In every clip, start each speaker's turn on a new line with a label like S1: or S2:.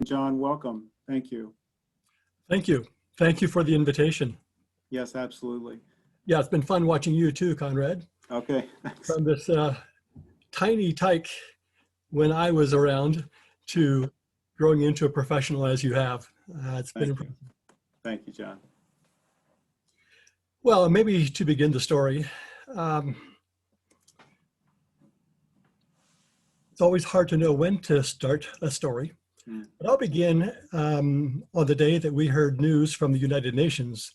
S1: John, welcome. Thank you.
S2: Thank you. Thank you for the invitation.
S1: Yes, absolutely.
S2: Yeah, it's been fun watching you too, Conrad.
S1: Okay, thanks.
S2: From this tiny tyke when I was around to growing into a professional as you have. It's been
S1: Thank you.
S2: impressive.
S1: Thank you, John.
S2: Well, maybe to begin the story, um, it's always hard to know when to start a story. But I'll begin on the day that we heard news from the United Nations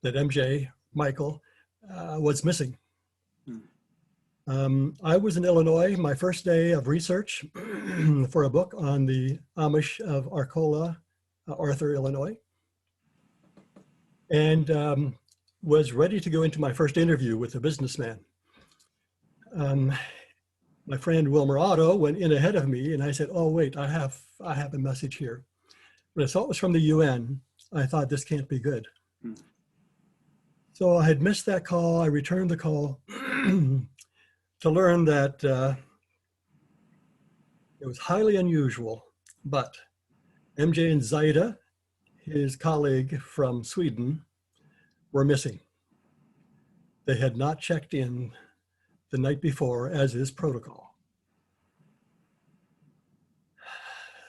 S2: that MJ, Michael, was missing. I was in Illinois, my first day of research for a book on the Amish of Arcola, Arthur, Illinois, and was ready to go into my first interview with a businessman. My friend Wilmer Otto went in ahead of me, and I said, "Oh wait, I have a message here." But I saw it was from the UN. I thought, this can't be good. So I had missed that call. I returned the call to learn that it was highly unusual, but MJ and Zaida, his colleague from Sweden, were missing. They had not checked in the night before, as is protocol.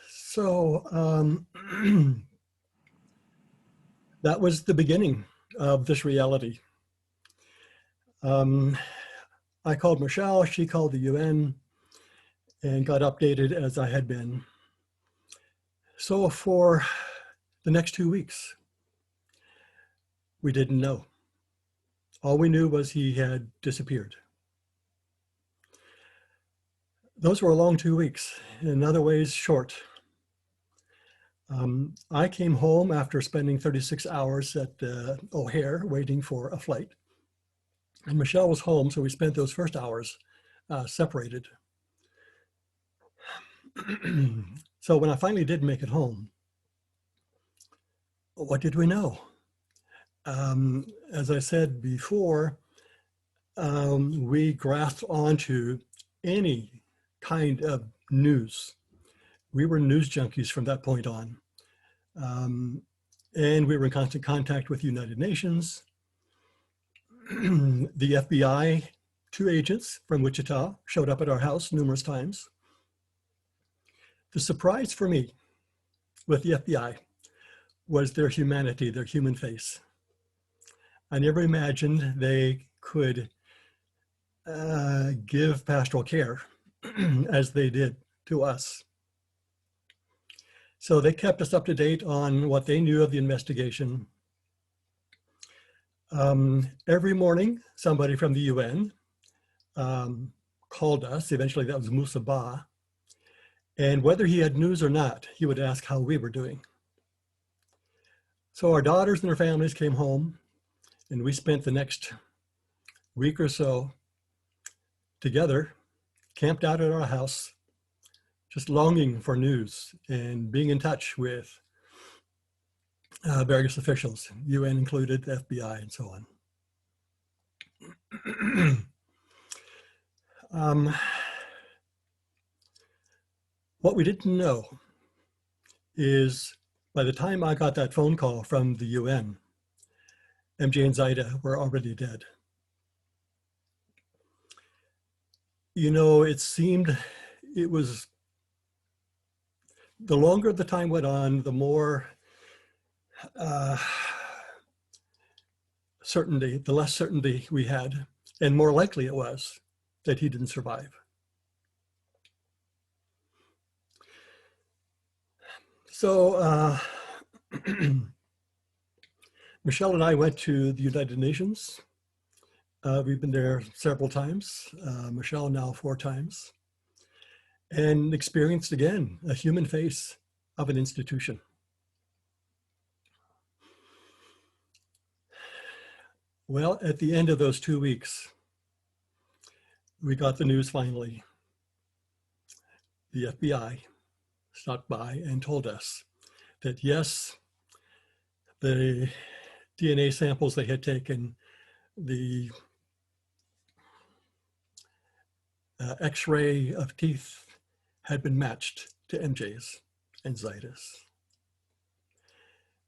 S2: So that was the beginning of this reality. I called Michele, she called the UN, and got updated as I had been. So for the next 2 weeks, we didn't know. All we knew was he had disappeared. Those were a long 2 weeks, in other ways short. I came home after spending 36 hours at O'Hare waiting for a flight. And Michele was home, so we spent those first hours separated. So when I finally did make it home, what did we know? As I said before, we grasped onto any kind of news. We were news junkies from that point on. And we were in constant contact with the United Nations. The FBI, 2 agents from Wichita showed up at our house numerous times. The surprise for me with the FBI was their humanity, their human face. I never imagined they could give pastoral care as they did to us. So they kept us up to date on what they knew of the investigation. Every morning, somebody from the UN called us. Eventually that was Musa Ba. And whether he had news or not, he would ask how we were doing. So our daughters and their families came home, and we spent the next week or so together, camped out at our house, just longing for news and being in touch with various officials, UN included, the FBI, and so on. What we didn't know is by the time I got that phone call from the UN, MJ and Zaida were already dead. You know, it seemed it was, the longer the time went on, the more certainty, the less certainty we had, and more likely it was that he didn't survive. So Michele and I went to the United Nations. We've been there several times, Michele now 4 times, and experienced again a human face of an institution. Well, at the end of those 2 weeks, we got the news finally. The FBI stopped by and told us that yes, the DNA samples they had taken, the X-ray of teeth had been matched to MJ's, and Zaidas.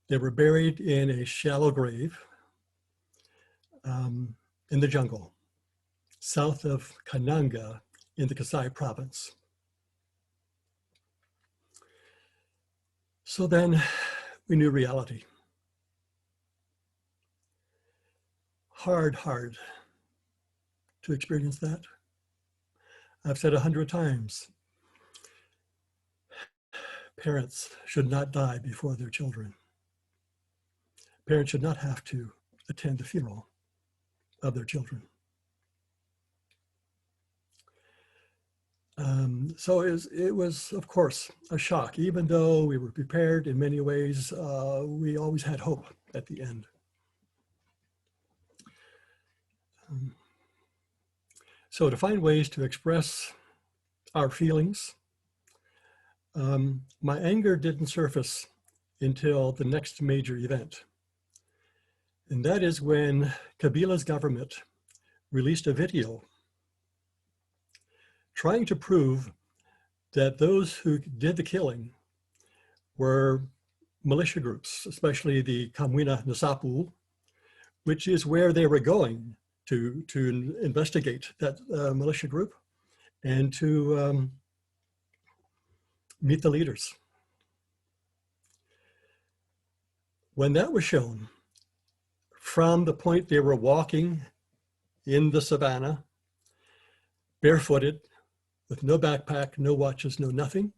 S2: They were buried in a shallow grave in the jungle, south of Kananga in the Kasai province. So then we knew reality. Hard to experience that. I've said 100 times, parents should not die before their children. Parents should not have to attend the funeral of their children. So it was, of course, a shock. Even though we were prepared in many ways, we always had hope at the end. So to find ways to express our feelings, my anger didn't surface until the next major event. And that is when Kabila's government released a video trying to prove that those who did the killing were militia groups, especially the Kamwina Nasapu, which is where they were going to investigate that militia group and to meet the leaders. When that was shown, from the point they were walking in the savannah, barefooted, with no backpack, no watches, no nothing,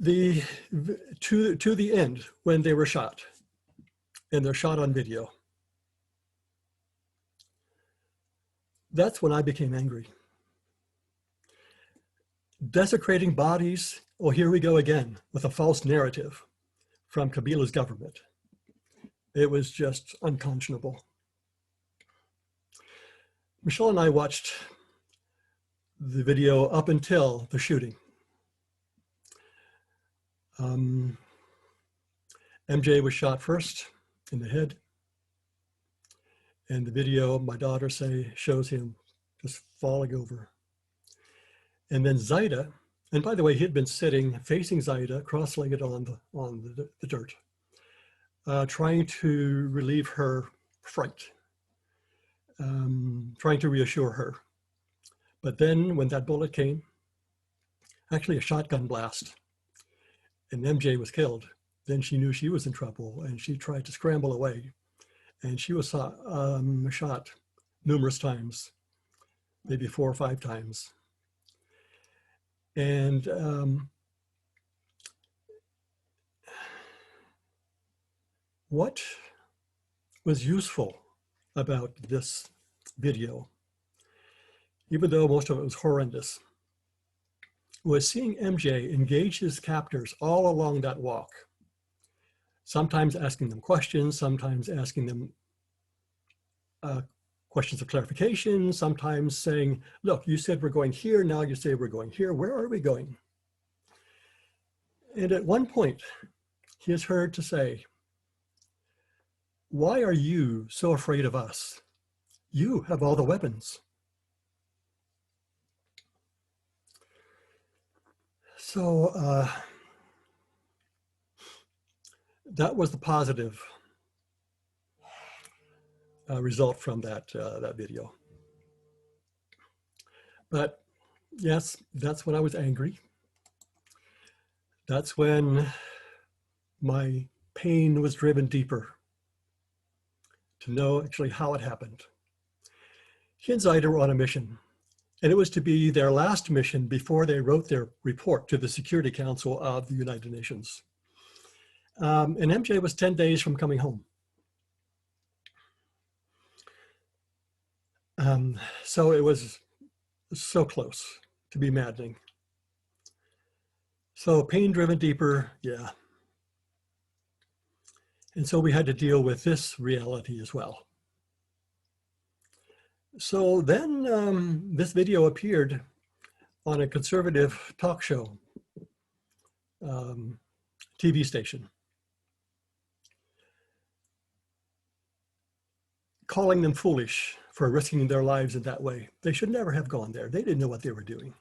S2: to the end when they were shot, and they're shot on video. That's when I became angry. Desecrating bodies, oh, here we go again with a false narrative from Kabila's government. It was just unconscionable. Michele and I watched the video up until the shooting. MJ was shot first in the head. And the video, my daughter shows him just falling over. And then Zaida, and by the way, he had been sitting facing Zaida, cross-legged on the dirt, trying to relieve her fright, trying to reassure her. But then when that bullet came, actually a shotgun blast, and MJ was killed, then she knew she was in trouble and she tried to scramble away. And she was shot numerous times, maybe 4 or 5 times. And what was useful about this video, even though most of it was horrendous, was seeing MJ engage his captors all along that walk. Sometimes asking them questions, sometimes asking them questions of clarification, sometimes saying, look, you said we're going here, now you say we're going here, where are we going? And at one point, he is heard to say, why are you so afraid of us? You have all the weapons. So that was the positive result from that video. But yes, that's when I was angry. That's when my pain was driven deeper to know actually how it happened. He and Zaida were on a mission, and it was to be their last mission before they wrote their report to the Security Council of the United Nations. And MJ was 10 days from coming home. So it was so close to be maddening. So pain driven deeper, yeah. And so we had to deal with this reality as well. So then this video appeared on a conservative talk show, TV station, calling them foolish for risking their lives in that way. They should never have gone there. They didn't know what they were doing.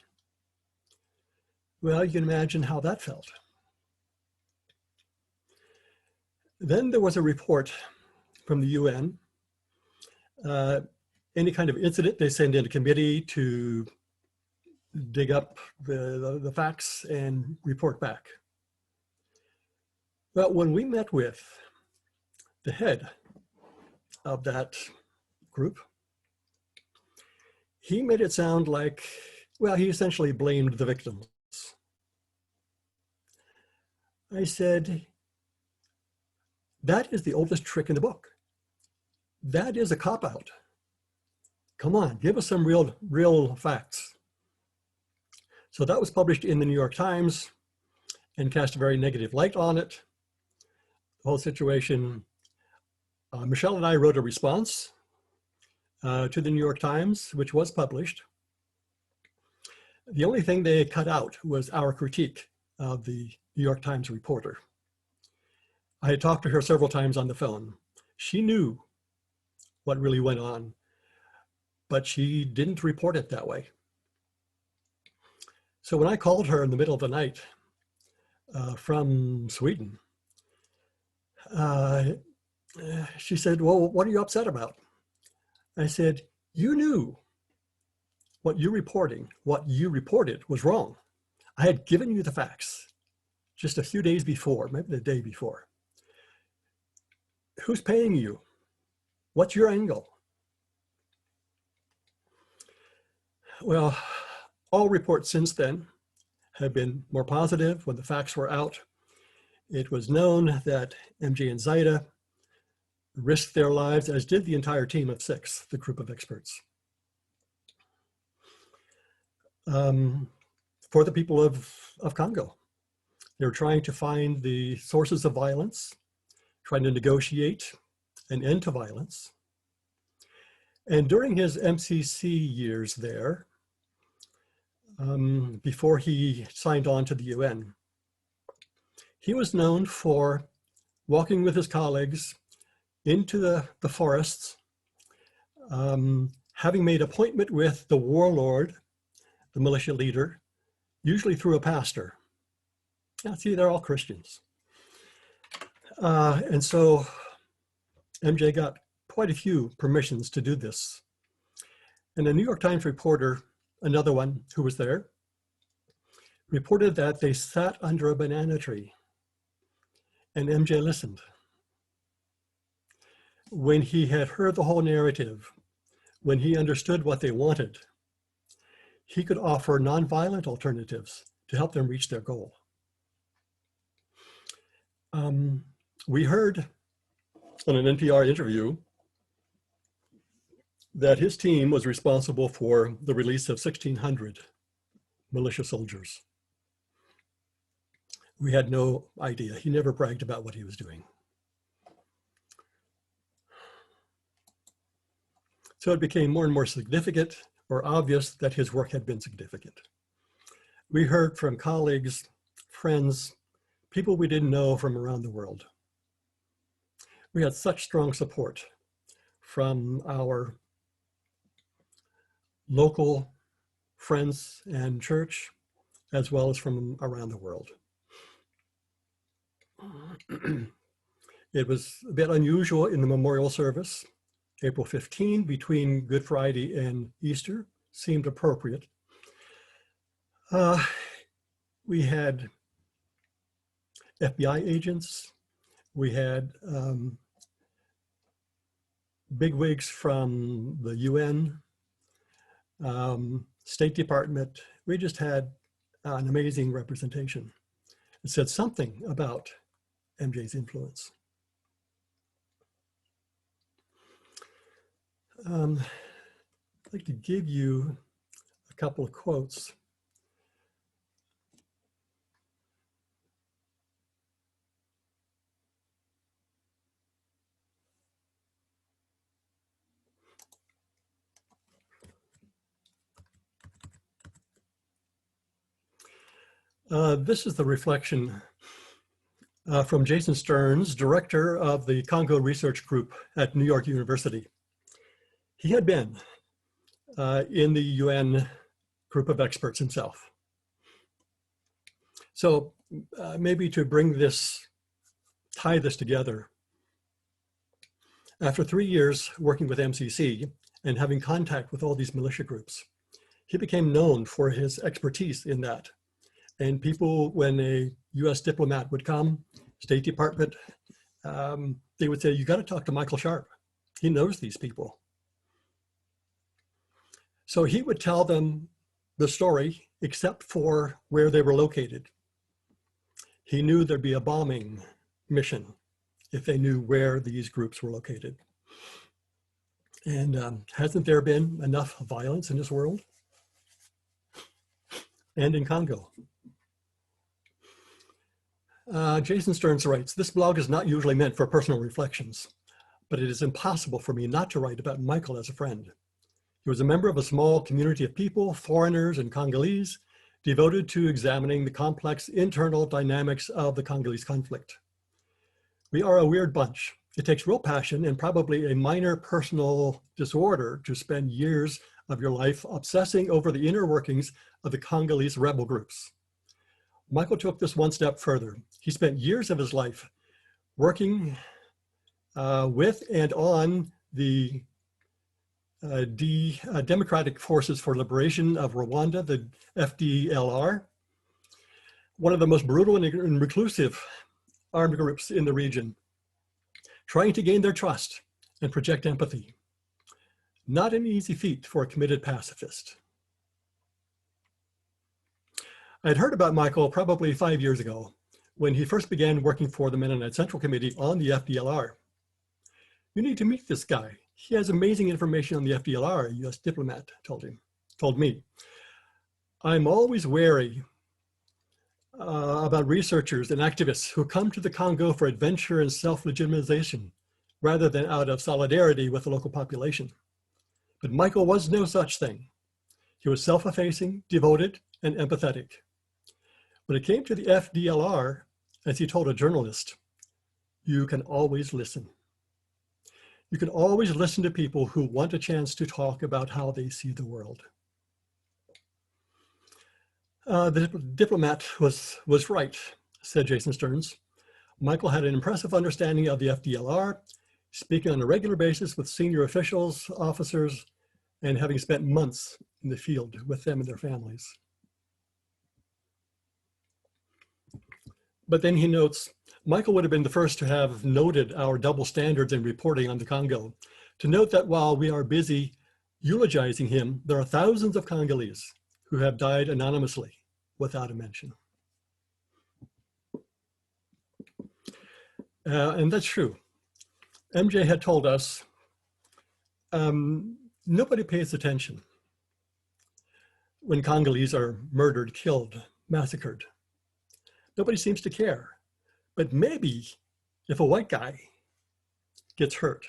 S2: It Well, you can imagine how that felt. Then there was a report from the UN. Any kind of incident, they send in a committee to dig up the facts and report back. But when we met with the head of that group, he made it sound like, well, he essentially blamed the victims. I said, that is the oldest trick in the book. That is a cop-out. Come on, give us some real facts. So that was published in the New York Times and cast a very negative light on it. The whole situation. Michele and I wrote a response to the New York Times, which was published. The only thing they cut out was our critique of the New York Times reporter. I had talked to her several times on the phone. She knew what really went on, but she didn't report it that way. So when I called her in the middle of the night from Sweden, she said, well, what are you upset about? I said, you knew what you reported was wrong. I had given you the facts just a few days before, maybe the day before. Who's paying you? What's your angle? Well, all reports since then have been more positive. When the facts were out, it was known that MJ and Zaida risked their lives, as did the entire team of 6, the group of experts. For the people of Congo, they were trying to find the sources of violence, trying to negotiate an end to violence. And during his MCC years there, before he signed on to the UN, he was known for walking with his colleagues into the forests, having made appointment with the warlord, the militia leader, usually through a pastor. Now, see, they're all Christians. And so MJ got quite a few permissions to do this. And a New York Times reporter, another one who was there, reported that they sat under a banana tree and MJ listened. When he had heard the whole narrative, when he understood what they wanted, he could offer nonviolent alternatives to help them reach their goal. We heard on an NPR interview that his team was responsible for the release of 1,600 militia soldiers. We had no idea. He never bragged about what he was doing. So it became more and more significant or obvious that his work had been significant. We heard from colleagues, friends, people we didn't know from around the world. We had such strong support from our local friends and church, as well as from around the world. It was a bit unusual in the memorial service. April 15, between Good Friday and Easter, seemed appropriate. We had FBI agents. We had bigwigs from the UN, State Department. We just had an amazing representation. It said something about MJ's influence. I'd like to give you a couple of quotes. This is the reflection from Jason Stearns, director of the Congo Research Group at New York University. He had been in the UN group of experts himself. So maybe to tie this together, after 3 years working with MCC and having contact with all these militia groups, he became known for his expertise in that. And people, when a US diplomat would come, State Department, they would say, you got to talk to Michael Sharp. He knows these people. So he would tell them the story, except for where they were located. He knew there'd be a bombing mission if they knew where these groups were located. And hasn't there been enough violence in this world? And in Congo. Jason Stearns writes, this blog is not usually meant for personal reflections, but it is impossible for me not to write about Michael as a friend. He was a member of a small community of people, foreigners and Congolese, devoted to examining the complex internal dynamics of the Congolese conflict. We are a weird bunch. It takes real passion and probably a minor personal disorder to spend years of your life obsessing over the inner workings of the Congolese rebel groups. Michael took this one step further. He spent years of his life working with and on the Democratic Forces for Liberation of Rwanda, the FDLR, one of the most brutal and reclusive armed groups in the region, trying to gain their trust and project empathy. Not an easy feat for a committed pacifist. I'd heard about Michael probably 5 years ago when he first began working for the Mennonite Central Committee on the FDLR. You need to meet this guy. He has amazing information on the FDLR, a US diplomat told me. I'm always wary about researchers and activists who come to the Congo for adventure and self-legitimization rather than out of solidarity with the local population. But Michael was no such thing. He was self-effacing, devoted, and empathetic. When it came to the FDLR, as he told a journalist, you can always listen. You can always listen to people who want a chance to talk about how they see the world. The diplomat was right, said Jason Stearns. Michael had an impressive understanding of the FDLR, speaking on a regular basis with senior officials, officers, and having spent months in the field with them and their families. But then he notes, Michael would have been the first to have noted our double standards in reporting on the Congo, to note that while we are busy eulogizing him, there are thousands of Congolese who have died anonymously without a mention. And that's true. MJ had told us, nobody pays attention when Congolese are murdered, killed, massacred. Nobody seems to care. But maybe if a white guy gets hurt,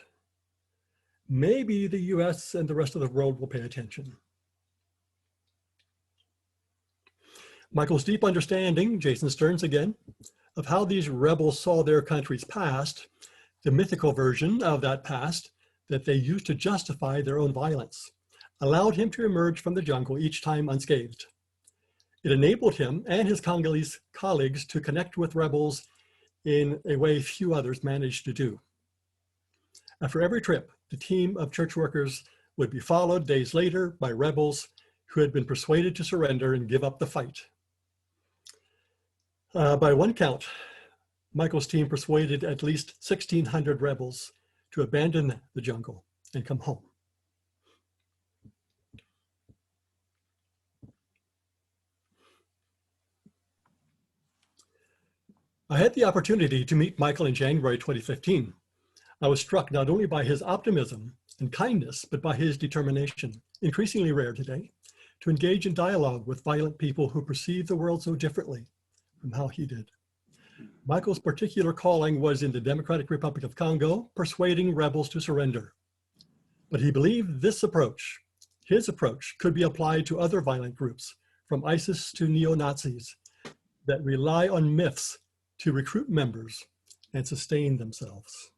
S2: maybe the US and the rest of the world will pay attention. Michael's deep understanding, Jason Stearns again, of how these rebels saw their country's past, the mythical version of that past that they used to justify their own violence, allowed him to emerge from the jungle each time unscathed. It enabled him and his Congolese colleagues to connect with rebels in a way few others managed to do. After every trip, the team of church workers would be followed days later by rebels who had been persuaded to surrender and give up the fight. By one count, Michael's team persuaded at least 1,600 rebels to abandon the jungle and come home. I had the opportunity to meet Michael in January 2015. I was struck not only by his optimism and kindness, but by his determination, increasingly rare today, to engage in dialogue with violent people who perceive the world so differently from how he did. Michael's particular calling was in the Democratic Republic of Congo, persuading rebels to surrender. But he believed this approach, his approach, could be applied to other violent groups, from ISIS to neo-Nazis, that rely on myths to recruit members and sustain themselves.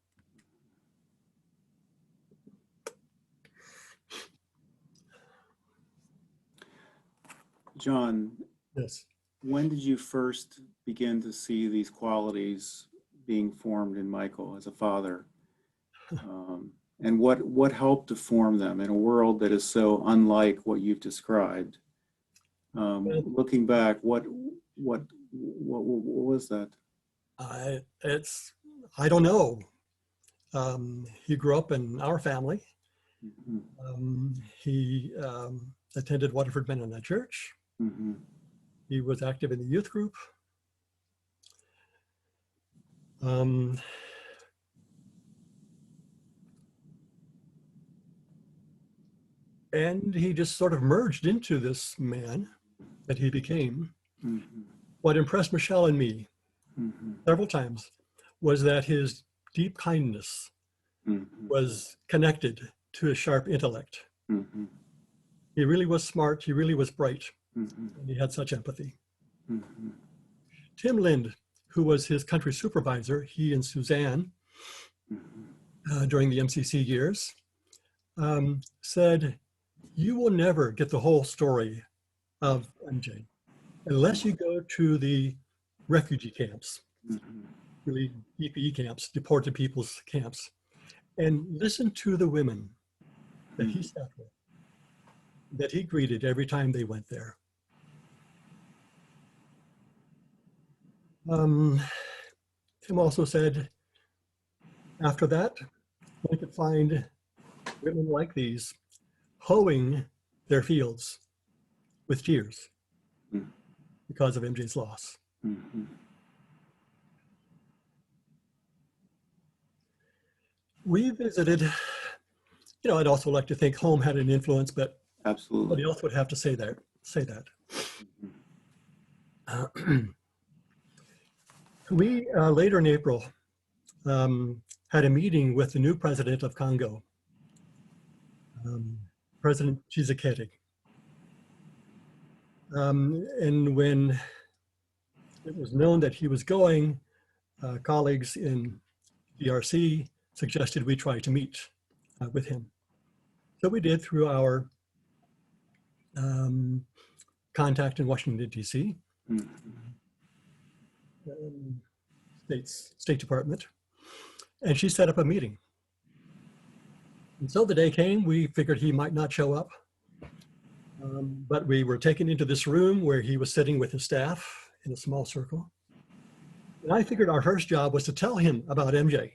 S1: John,
S2: Yes.
S1: when did you first begin to see these qualities being formed in Michael as a father? And what helped to form them in a world that is so unlike what you've described? Looking back, what was that?
S2: I don't know. He grew up in our family. He attended Waterford Mennonite Church. He was active in the youth group. And he just sort of merged into this man that he became. What impressed Michele and me several times was that his deep kindness was connected to his sharp intellect. He really was smart, he really was bright, and he had such empathy. Tim Lind, who was his country supervisor, he and Suzanne, during the MCC years, said, "You will never get the whole story of MJ unless you go to the refugee camps, really DPE camps, deported people's camps, and listen to the women that he sat with, that he greeted every time they went there." Tim also said, after that, we could find women like these hoeing their fields with tears because of MJ's loss. We visited, I'd also like to think home had an influence, but
S1: Absolutely.
S2: nobody else would have to say that. We, later in April, had a meeting with the new president of Congo, President Tshisekedi. And when it was known that he was going, colleagues in DRC suggested we try to meet with him. So we did through our contact in Washington, D.C., State Department, and she set up a meeting. And so the day came, we figured he might not show up, but we were taken into this room where he was sitting with his staff in a small circle. And I figured our first job was to tell him about MJ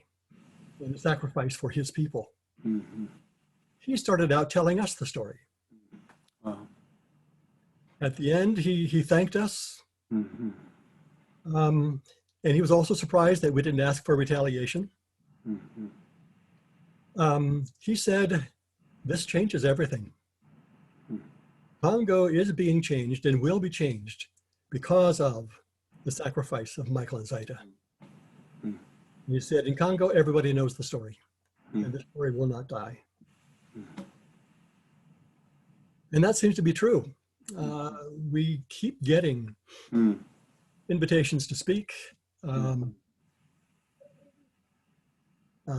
S2: and the sacrifice for his people. He started out telling us the story.
S1: Wow.
S2: At the end, he thanked us. And he was also surprised that we didn't ask for retaliation. He said, "This changes everything. Congo is being changed and will be changed because of the sacrifice of Michael and Zaida." He said, "In Congo, everybody knows the story, and the story will not die." And that seems to be true. We keep getting invitations to speak,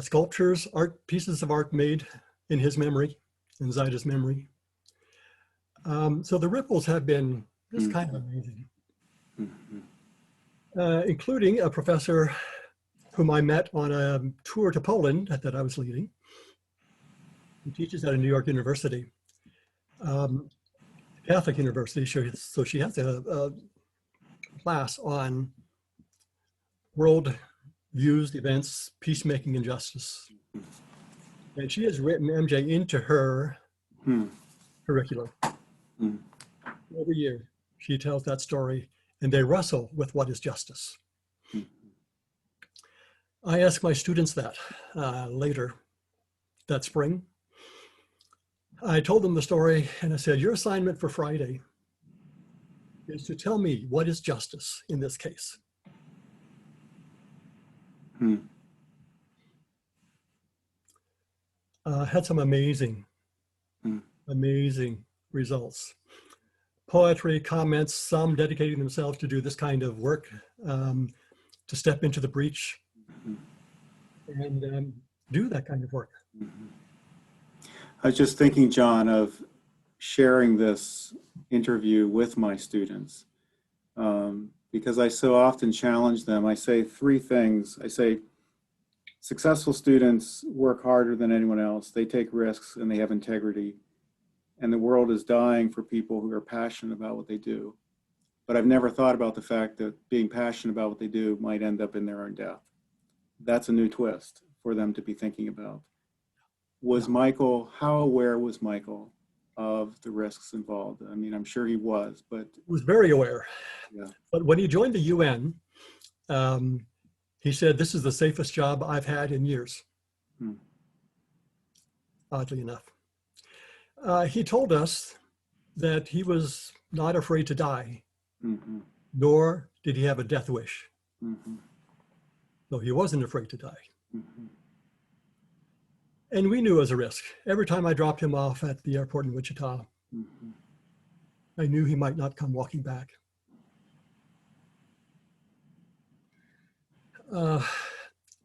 S2: sculptures, pieces of art made in his memory, in Zaida's memory. So the ripples have been just kind of amazing, including a professor whom I met on a tour to Poland that I was leading. He teaches at a New York university, Catholic university. So she has a class on world views, events, peacemaking, and justice. And she has written MJ into her curriculum. Every year, she tells that story, and they wrestle with what is justice. I asked my students that later that spring. I told them the story, and I said, "Your assignment for Friday is to tell me what is justice in this case." Had some amazing results. Poetry, comments, some dedicating themselves to do this kind of work, to step into the breach and do that kind of work.
S1: I was just thinking, John, of sharing this interview with my students. because I so often challenge them. I say three things. I say, successful students work harder than anyone else. They take risks and they have integrity. And the world is dying for people who are passionate about what they do. But I've never thought about the fact that being passionate about what they do might end up in their own death. That's a new twist for them to be thinking about. Was Michael, how aware was Michael of the risks involved? I mean, I'm sure he was, but.
S2: He was very aware.
S1: Yeah.
S2: But when he joined the UN, he said, "This is the safest job I've had in years." Oddly enough. He told us that he was not afraid to die, nor did he have a death wish. So he wasn't afraid to die. And we knew it was a risk. Every time I dropped him off at the airport in Wichita, I knew he might not come walking back.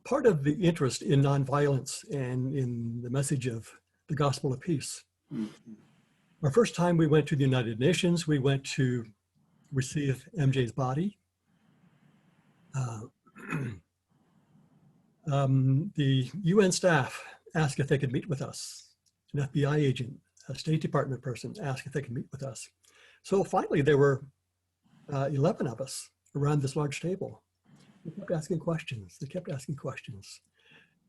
S2: Part of the interest in nonviolence and in the message of the gospel of peace. Our first time we went to the United Nations, we went to receive MJ's body. The UN staff asked if they could meet with us. An FBI agent, a State Department person asked if they could meet with us. So finally there were 11 of us around this large table. They kept asking questions. They kept asking questions.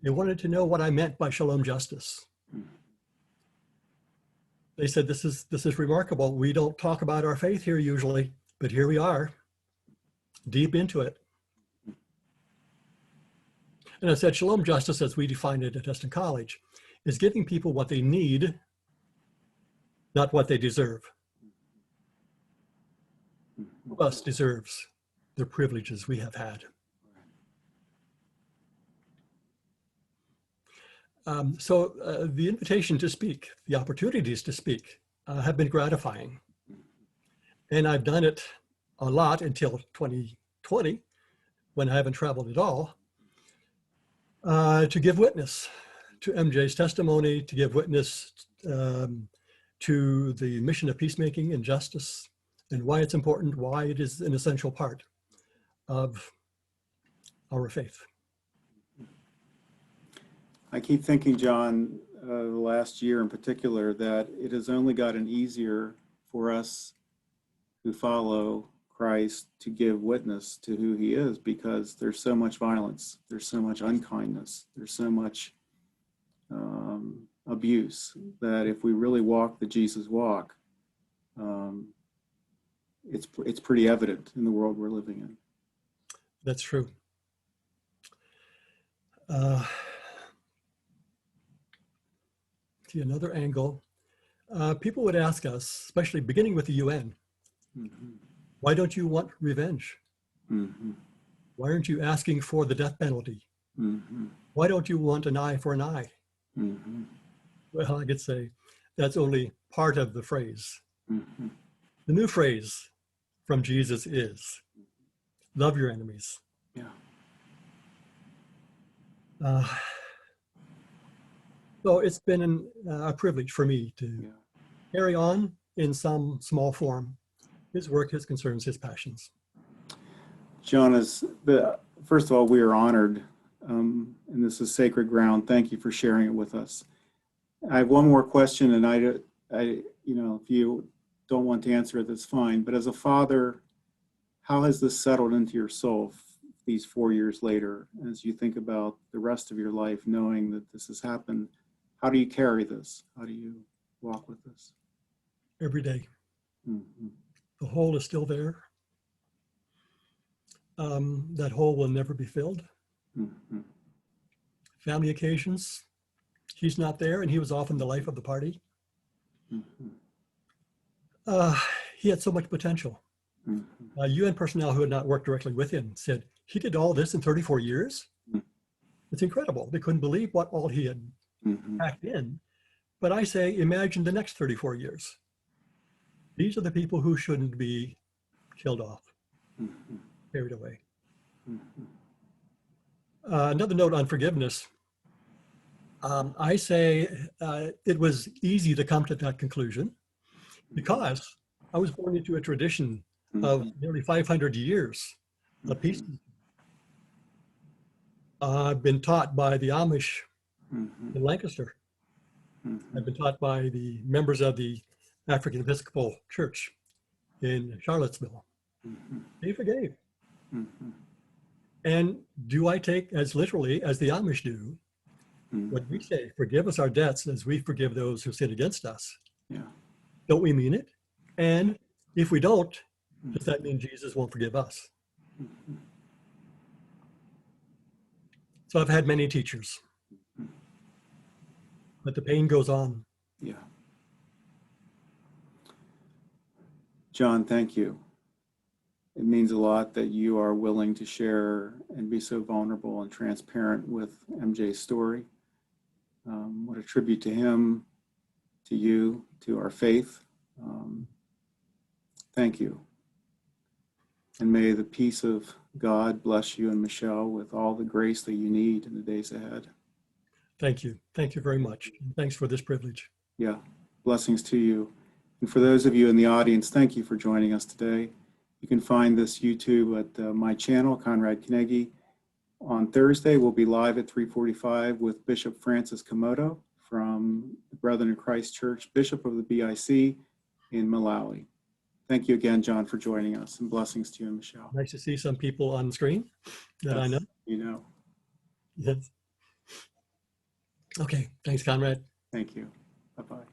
S2: They wanted to know what I meant by shalom justice. They said, this is remarkable. We don't talk about our faith here usually, but here we are, deep into it. And I said, shalom justice, as we define it at Eston College, is giving people what they need, not what they deserve. Who else deserves the privileges we have had? So the invitation to speak, the opportunities to speak have been gratifying. And I've done it a lot until 2020, when I haven't traveled at all, to give witness to MJ's testimony, to give witness to the mission of peacemaking and justice, and why it's important, why it is an essential part of our faith.
S1: I keep thinking, John, the last year in particular, that it has only gotten easier for us who follow Christ to give witness to who he is, because there's so much violence, there's so much unkindness, there's so much abuse, that if we really walk the Jesus walk, it's pretty evident in the world we're living in.
S2: That's true. See another angle. People would ask us, especially beginning with the UN, why don't you want revenge? Why aren't you asking for the death penalty? Why don't you want an eye for an eye? Well, I could say that's only part of the phrase. The new phrase from Jesus is, love your enemies. So it's been a privilege for me to carry on in some small form his work, his concerns, his passions.
S1: John, first of all, we are honored, and this is sacred ground. Thank you for sharing it with us. I have one more question, and I if you don't want to answer it, that's fine. But as a father, how has this settled into your soul these 4 years later, as you think about the rest of your life, knowing that this has happened? How do you carry this? How do you walk with this?
S2: Every day. The hole is still there. That hole will never be filled. Family occasions, he's not there, and he was often the life of the party. He had so much potential. UN personnel who had not worked directly with him said, he did all this in 34 years? It's incredible. They couldn't believe what all he had packed in. But I say, imagine the next 34 years. These are the people who shouldn't be killed off, carried away. Another note on forgiveness. I say it was easy to come to that conclusion because I was born into a tradition of
S1: Mhm.
S2: nearly 500 years of peace.
S1: Mhm.
S2: I've been taught by the Amish
S1: Mhm.
S2: in Lancaster. I've
S1: Mhm.
S2: been taught by the members of the African Episcopal Church in Charlottesville.
S1: Mhm.
S2: They forgave.
S1: Mhm.
S2: And do I take as literally as the Amish do when we
S1: Mhm.
S2: say, forgive us our debts as we forgive those who sin against us?
S1: Yeah.
S2: Don't we mean it? And if we don't, does that
S1: Mhm.
S2: mean Jesus won't forgive us?
S1: Mhm.
S2: So I've had many teachers,
S1: Mhm.
S2: but the pain goes on.
S1: Yeah. John, thank you. It means a lot that you are willing to share and be so vulnerable and transparent with MJ's story. What a tribute to him, to you, to our faith. Thank you. And may the peace of God bless you and Michelle with all the grace that you need in the days ahead.
S2: Thank you. Thank you very much. And thanks for this privilege.
S1: Yeah, blessings to you. And for those of you in the audience, thank you for joining us today. You can find this YouTube at my channel, Conrad Knegi. On Thursday, we'll be live at 3:45 with Bishop Francis Komodo from the Brethren in Christ Church, Bishop of the BIC in Malawi. Thank you again, John, for joining us, and blessings to you and Michelle.
S2: Nice to see some people on the screen that I know.
S1: Yes, you know.
S2: Yes. Okay. Thanks, Conrad.
S1: Thank you. Bye-bye.